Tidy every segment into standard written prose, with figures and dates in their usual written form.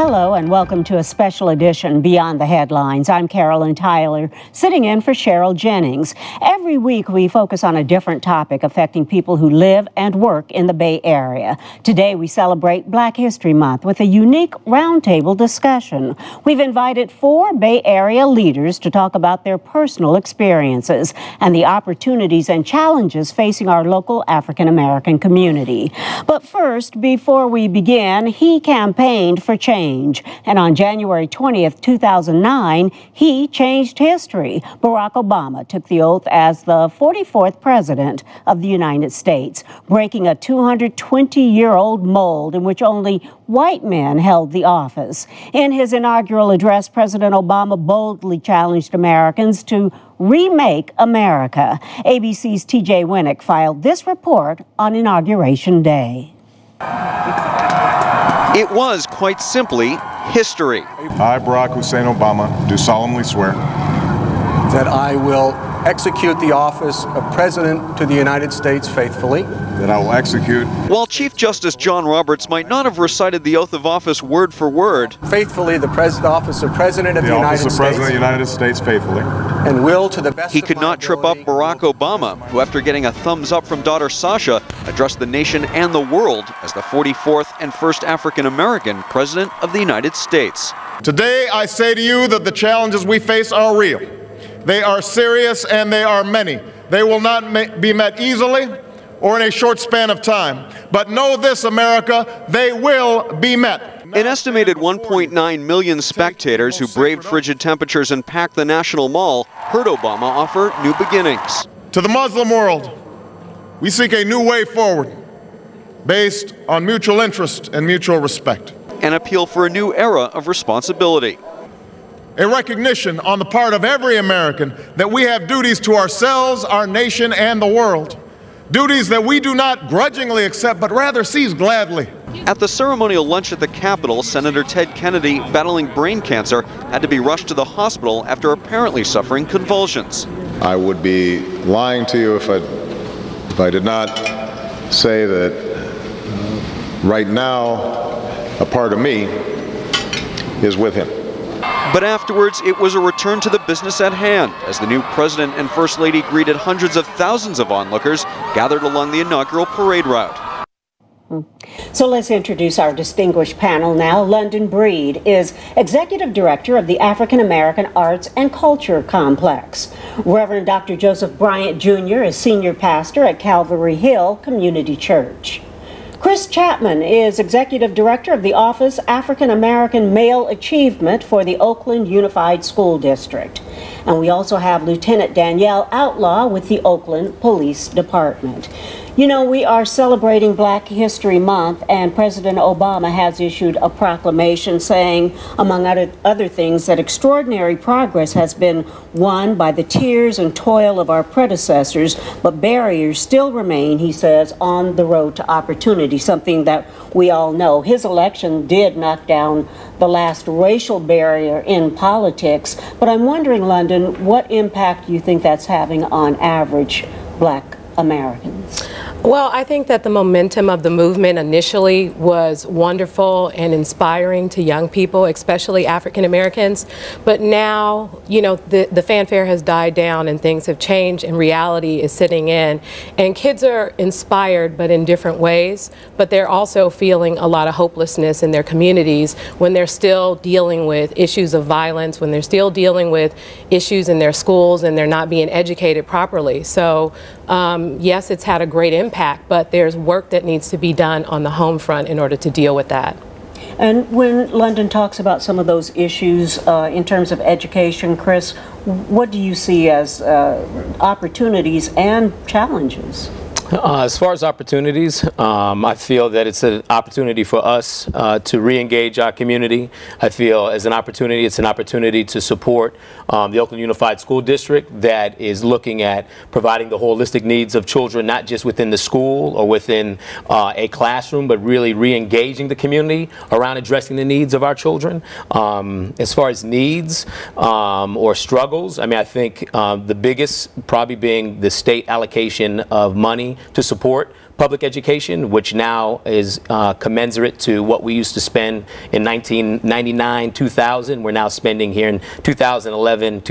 Hello and welcome to a special edition Beyond the Headlines. I'm Carolyn Tyler, sitting in for Cheryl Jennings. Every week we focus on a different topic affecting people who live and work in the Bay Area. Today we celebrate Black History Month with a unique roundtable discussion. We've invited 4 Bay Area leaders to talk about their personal experiences and the opportunities and challenges facing our local African American community. But first, before we begin, he campaigned for change. And on January 20th, 2009, he changed history. Barack Obama took the oath as the 44th President of the United States, breaking a 220-year-old mold in which only white men held the office. In his inaugural address, President Obama boldly challenged Americans to remake America. ABC's TJ Winnick filed this report on Inauguration Day. It was, quite simply, history. I, Barack Hussein Obama, do solemnly swear that I will execute the office of President to the United States faithfully. That I will execute. While Chief Justice John Roberts might not have recited the oath of office word for word, faithfully the office of President of the United States. The office of President of the United States faithfully. And will, to the best he could not trip up Barack Obama, who, after getting a thumbs up from daughter Sasha, addressed the nation and the world as the 44th and first African American President of the United States. Today I say to you that the challenges we face are real. They are serious and they are many. They will not be met easily or in a short span of time. But know this, America, they will be met. An estimated 1.9 million spectators who braved frigid temperatures and packed the National Mall heard Obama offer new beginnings. To the Muslim world, we seek a new way forward based on mutual interest and mutual respect. An appeal for a new era of responsibility. A recognition on the part of every American that we have duties to ourselves, our nation, and the world. Duties that we do not grudgingly accept, but rather seize gladly. At the ceremonial lunch at the Capitol, Senator Ted Kennedy, battling brain cancer, had to be rushed to the hospital after apparently suffering convulsions. I would be lying to you if I did not say that right now a part of me is with him. But afterwards, it was a return to the business at hand, as the new President and First Lady greeted hundreds of thousands of onlookers gathered along the inaugural parade route. So let's introduce our distinguished panel now. London Breed is Executive Director of the African American Arts and Culture Complex. Reverend Dr. Joseph Bryant Jr. is Senior Pastor at Calvary Hill Community Church. Chris Chapman is Executive Director of the Office African American Male Achievement for the Oakland Unified School District. And we also have Lieutenant Danielle Outlaw with the Oakland Police Department. You know, we are celebrating Black History Month, and President Obama has issued a proclamation saying, among other things, that extraordinary progress has been won by the tears and toil of our predecessors, but barriers still remain, he says, on the road to opportunity, something that we all know. His election did knock down the last racial barrier in politics, but I'm wondering, London, what impact you think that's having on average Black Americans? Well, I think that the momentum of the movement initially was wonderful and inspiring to young people, especially African Americans. But now, you know, the fanfare has died down and things have changed and reality is sitting in. And kids are inspired, but in different ways. But they're also feeling a lot of hopelessness in their communities when they're still dealing with issues of violence, when they're still dealing with issues in their schools and they're not being educated properly. So, yes, it's had a great impact, but there's work that needs to be done on the home front in order to deal with that. And when London talks about some of those issues in terms of education, Chris, what do you see as opportunities and challenges? As far as opportunities, I feel that it's an opportunity for us to re-engage our community. I feel as an opportunity, it's an opportunity to support the Oakland Unified School District that is looking at providing the holistic needs of children, not just within the school or within a classroom, but really re-engaging the community around addressing the needs of our children. As far as needs or struggles, I mean, I think the biggest probably being the state allocation of money money to support public education, which now is commensurate to what we used to spend in 1999, 2000. We're now spending here in 2011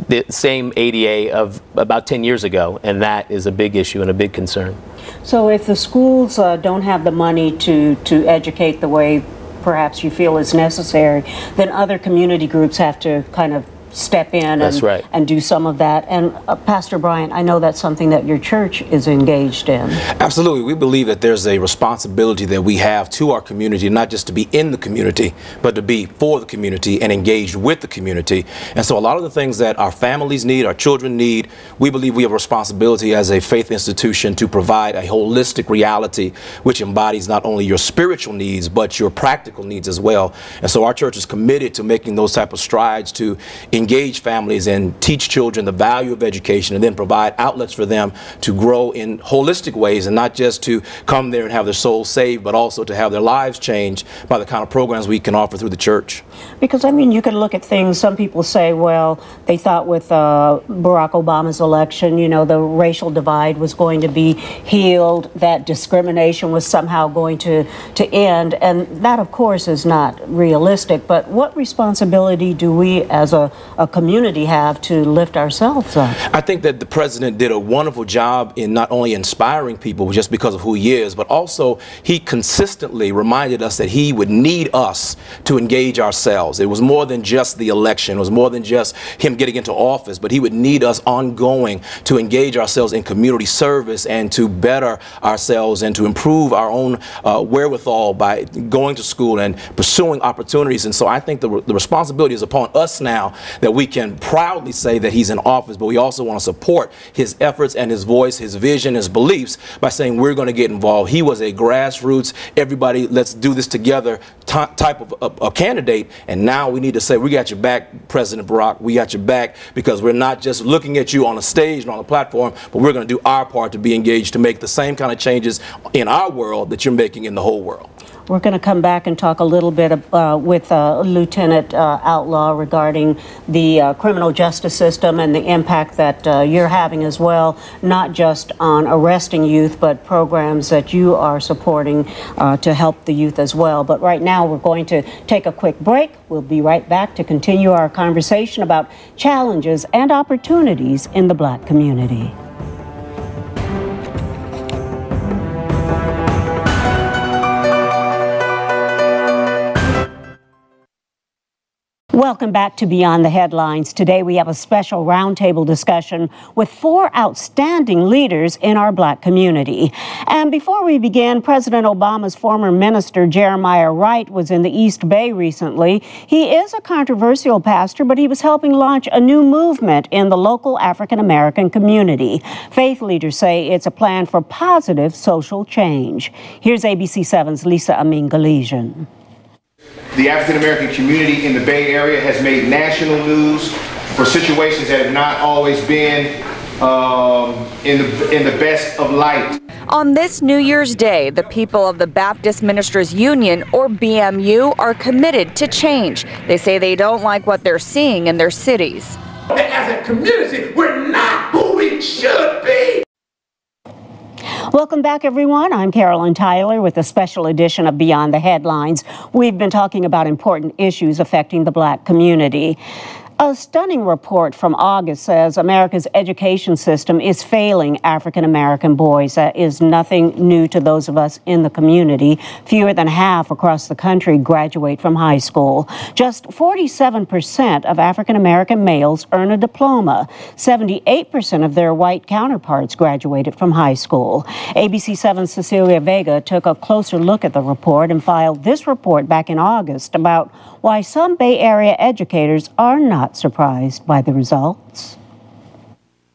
the same ADA of about 10 years ago, and that is a big issue and a big concern. So if the schools don't have the money to educate the way perhaps you feel is necessary, then other community groups have to kind of step in and do some of that. And Pastor Bryant, I know that's something that your church is engaged in. Absolutely. We believe that there's a responsibility that we have to our community, not just to be in the community, but to be for the community and engaged with the community. And so a lot of the things that our families need, our children need, we believe we have a responsibility as a faith institution to provide a holistic reality which embodies not only your spiritual needs, but your practical needs as well. And so our church is committed to making those type of strides to engage families and teach children the value of education, and then provide outlets for them to grow in holistic ways, and not just to come there and have their souls saved, but also to have their lives changed by the kind of programs we can offer through the church. Because, I mean, you can look at things, some people say, well, they thought with Barack Obama's election, you know, the racial divide was going to be healed, that discrimination was somehow going to end, and that, of course, is not realistic. But what responsibility do we as a community have to lift ourselves up? I think that the president did a wonderful job in not only inspiring people just because of who he is, but also he consistently reminded us that he would need us to engage ourselves. It was more than just the election. It was more than just him getting into office, but he would need us ongoing to engage ourselves in community service and to better ourselves and to improve our own wherewithal by going to school and pursuing opportunities. And so I think the responsibility is upon us now that we can proudly say that he's in office, but we also want to support his efforts and his voice, his vision, his beliefs by saying we're going to get involved. He was a grassroots, everybody let's do this together type of a candidate, and now we need to say we got your back, President Barack, we got your back, because we're not just looking at you on a stage and on a platform, but we're going to do our part to be engaged to make the same kind of changes in our world that you're making in the whole world. We're going to come back and talk a little bit with Lieutenant Outlaw regarding the criminal justice system and the impact that you're having as well, not just on arresting youth, but programs that you are supporting to help the youth as well. But right now we're going to take a quick break. We'll be right back to continue our conversation about challenges and opportunities in the Black community. Welcome back to Beyond the Headlines. Today we have a special roundtable discussion with 4 outstanding leaders in our Black community. And before we begin, President Obama's former minister, Jeremiah Wright, was in the East Bay recently. He is a controversial pastor, but he was helping launch a new movement in the local African-American community. Faith leaders say it's a plan for positive social change. Here's ABC7's Lisa Amin Galesian. The African-American community in the Bay Area has made national news for situations that have not always been in the best of light. On this New Year's Day, the people of the Baptist Ministers Union, or BMU, are committed to change. They say they don't like what they're seeing in their cities. As a community, we're not who we should be. Welcome back, everyone. I'm Carolyn Tyler with a special edition of Beyond the Headlines. We've been talking about important issues affecting the Black community. A stunning report from August says America's education system is failing African-American boys. That is nothing new to those of us in the community. Fewer than half across the country graduate from high school. Just 47% of African-American males earn a diploma. 78% of their white counterparts graduated from high school. ABC7's Cecilia Vega took a closer look at the report and filed this report back in August about why some Bay Area educators are not surprised by the results.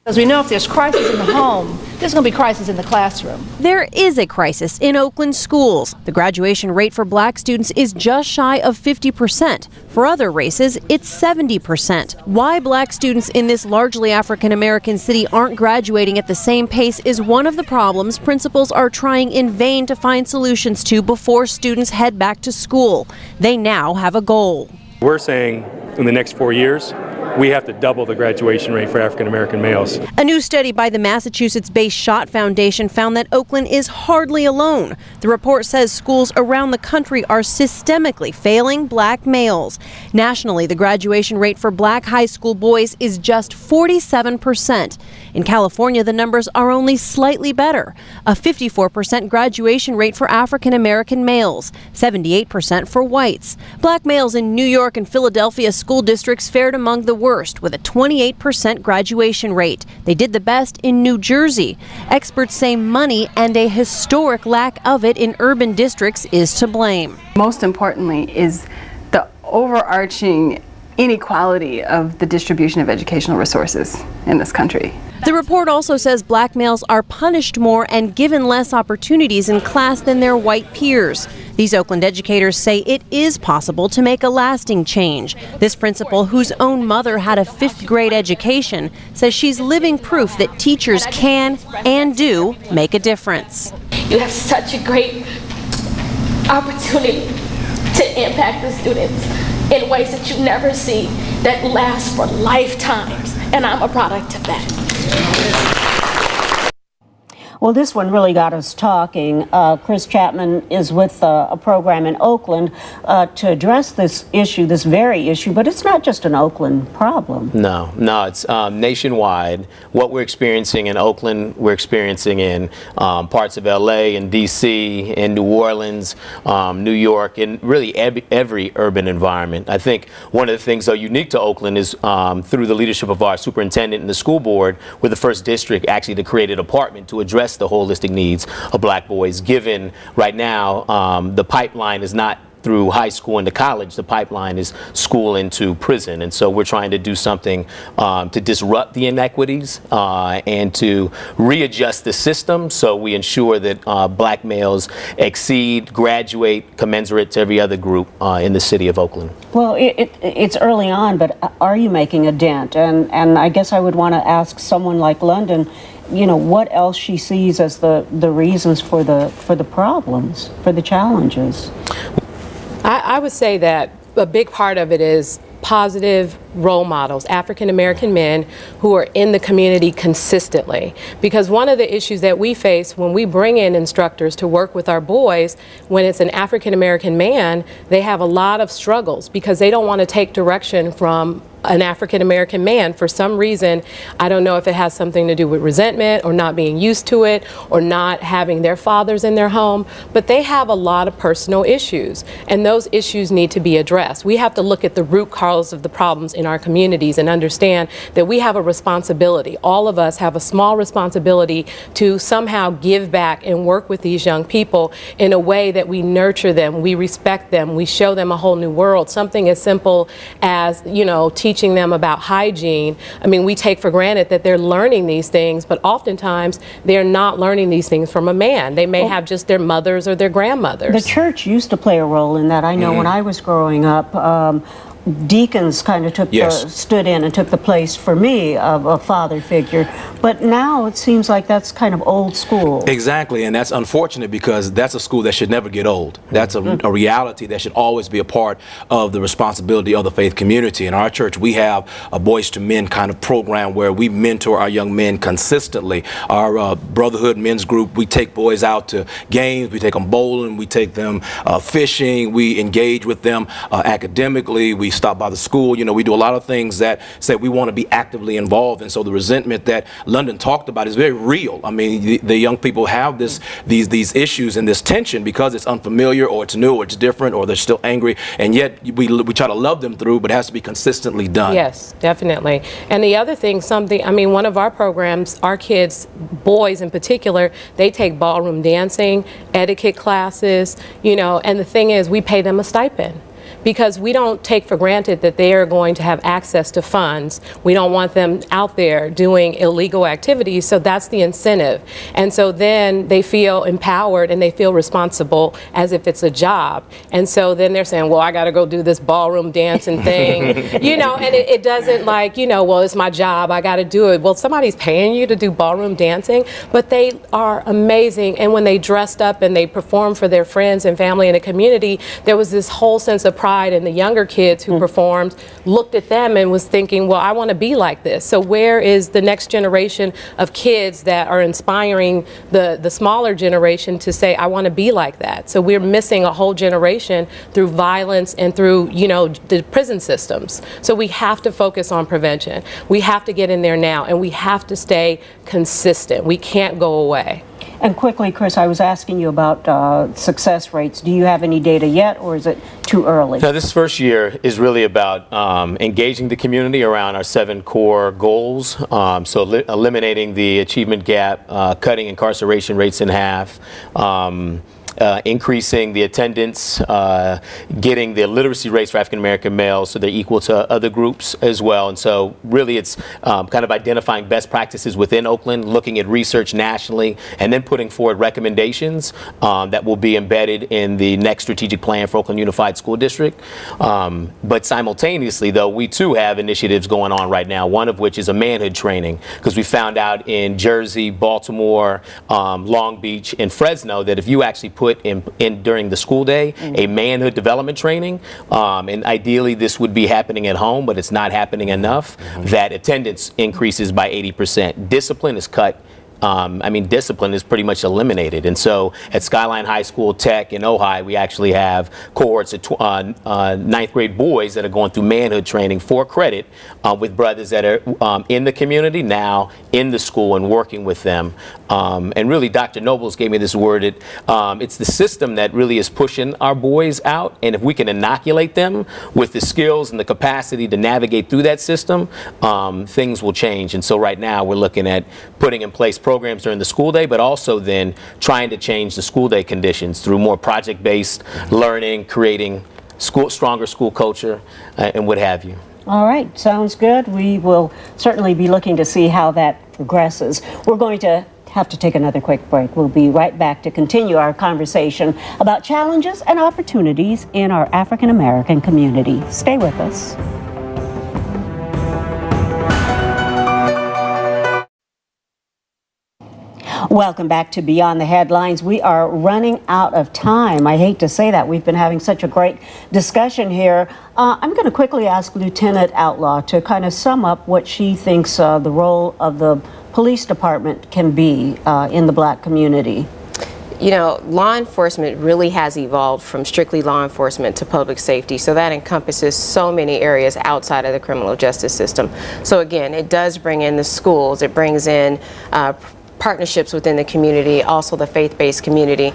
As we know, if there's crisis in the home, there's going to be crisis in the classroom. There is a crisis in Oakland schools. The graduation rate for Black students is just shy of 50%. For other races, it's 70%. Why Black students in this largely African-American city aren't graduating at the same pace is one of the problems principals are trying in vain to find solutions to before students head back to school. They now have a goal. We're saying in the next 4 years, we have to double the graduation rate for African American males. A new study by the Massachusetts-based Schott Foundation found that Oakland is hardly alone. The report says schools around the country are systemically failing black males. Nationally, the graduation rate for black high school boys is just 47%. In California, the numbers are only slightly better. A 54% graduation rate for African American males, 78% for whites. Black males in New York and Philadelphia school districts fared among the worst, with a 28% graduation rate. They did the best in New Jersey. Experts say money and a historic lack of it in urban districts is to blame. Most importantly is the overarching inequality of the distribution of educational resources in this country. The report also says black males are punished more and given less opportunities in class than their white peers. These Oakland educators say it is possible to make a lasting change. This principal, whose own mother had a 5th grade education, says she's living proof that teachers can and do make a difference. You have such a great opportunity to impact the students in ways that you never see, that last for lifetimes, and I'm a product of that. Well, this one really got us talking. Chris Chapman is with a program in Oakland to address this issue, this very issue, but it's not just an Oakland problem. No, it's nationwide. What we're experiencing in Oakland, we're experiencing in parts of LA and DC, in New Orleans, New York, and really every urban environment. I think one of the things, though, unique to Oakland is through the leadership of our superintendent and the school board, we're the first district actually to create a department to address the holistic needs of black boys, given right now the pipeline is not through high school into college, the pipeline is school into prison. And so we're trying to do something to disrupt the inequities and to readjust the system so we ensure that black males exceed, graduate commensurate to every other group in the city of Oakland. Well, it's early on, but are you making a dent? And I guess I would want to ask someone like London, you know, what else she sees as the reasons for the problems, for the challenges. I would say that a big part of it is positive role models, African American men who are in the community consistently. Because one of the issues that we face when we bring in instructors to work with our boys, when it's an African American man, they have a lot of struggles because they don't want to take direction from an African American man for some reason. I don't know if it has something to do with resentment or not being used to it or not having their fathers in their home, but they have a lot of personal issues, and those issues need to be addressed. We have to look at the root cause of the problems in our communities and understand that we have a responsibility. All of us have a small responsibility to somehow give back and work with these young people in a way that we nurture them, we respect them, we show them a whole new world. Something as simple as, you know, teaching them about hygiene. I mean, we take for granted that they're learning these things, but oftentimes they're not learning these things from a man. They may have just their mothers or their grandmothers. The church used to play a role in that. I know when I was growing up, deacons kind of took stood in and took the place for me of a father figure, but now it seems like that's kind of old school. Exactly, and that's unfortunate because that's a school that should never get old. That's a reality that should always be a part of the responsibility of the faith community. In our church, we have a Boys to Men kind of program where we mentor our young men consistently. Our Brotherhood men's group, we take boys out to games, we take them bowling, we take them fishing, we engage with them academically, we stop by the school. You know, we do a lot of things that say we want to be actively involved, and so the resentment that London talked about is very real. I mean, the young people have these issues and this tension because it's unfamiliar or it's new or it's different or they're still angry, and yet we try to love them through, but it has to be consistently done. Yes, definitely. And the other thing, I mean, one of our programs, our kids, boys in particular, they take ballroom dancing, etiquette classes, you know, and the thing is we pay them a stipend, because we don't take for granted that they are going to have access to funds. We don't want them out there doing illegal activities, so that's the incentive. And so then they feel empowered and they feel responsible as if it's a job. And so then they're saying, well, I gotta go do this ballroom dancing thing, you know, and it doesn't like, you know, well, it's my job, I gotta do it. Well, somebody's paying you to do ballroom dancing, but they are amazing. And when they dressed up and they performed for their friends and family in the community, there was this whole sense of pride in the younger kids who performed, looked at them and was thinking, well, I want to be like this. So where is the next generation of kids that are inspiring the smaller generation to say, I want to be like that? So we're missing a whole generation through violence and through, you know, the prison systems. So we have to focus on prevention. We have to get in there now, and we have to stay consistent. We can't go away. And quickly, Chris, I was asking you about success rates. Do you have any data yet, or is it too early? Now, this first year is really about engaging the community around our 7 core goals. So eliminating the achievement gap, cutting incarceration rates in half, increasing the attendance, getting the literacy rates for African American males so they're equal to other groups as well. And so really it's kind of identifying best practices within Oakland, looking at research nationally, and then putting forward recommendations that will be embedded in the next strategic plan for Oakland Unified School District. But simultaneously, though, we too have initiatives going on right now, one of which is a manhood training, because we found out in Jersey, Baltimore, Long Beach, and Fresno that if you actually put in during the school day a manhood development training, and ideally this would be happening at home, but it's not happening enough, that attendance increases by 80%. Discipline is cut. I mean, discipline is pretty much eliminated. And so at Skyline High School, Tech, and Ojai, we actually have cohorts of 9th grade boys that are going through manhood training for credit with brothers that are in the community now, in the school, and working with them. And really, Dr. Nobles gave me this word. It's the system that really is pushing our boys out. And if we can inoculate them with the skills and the capacity to navigate through that system, things will change. And so right now, we're looking at putting in place programs during the school day, but also then trying to change the school day conditions through more project-based learning, creating stronger school culture, and what have you. All right, sounds good. We will certainly be looking to see how that progresses. We're going to have to take another quick break. We'll be right back to continue our conversation about challenges and opportunities in our African American community. Stay with us. Welcome back to Beyond the Headlines. We are running out of time. I hate to say that. We've been having such a great discussion here. I'm going to quickly ask Lieutenant Outlaw to kind of sum up what she thinks the role of the police department can be in the black community. You know, law enforcement really has evolved from strictly law enforcement to public safety, so that encompasses so many areas outside of the criminal justice system. So again, it does bring in the schools, it brings in partnerships within the community, also the faith-based community.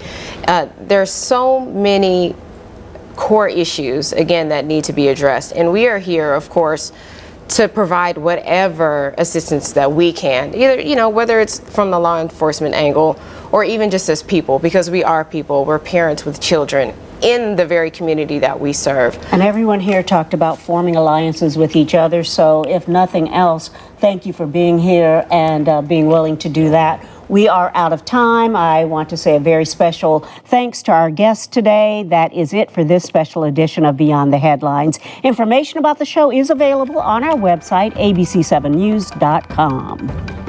There's so many core issues, again, that need to be addressed. And we are here, of course, to provide whatever assistance that we can, either, you know, whether it's from the law enforcement angle or even just as people, because we are people, we're parents with children in the very community that we serve. And everyone here talked about forming alliances with each other, so if nothing else, thank you for being here and being willing to do that. We are out of time. I want to say a very special thanks to our guests today. That is it for this special edition of Beyond the Headlines. Information about the show is available on our website, abc7news.com.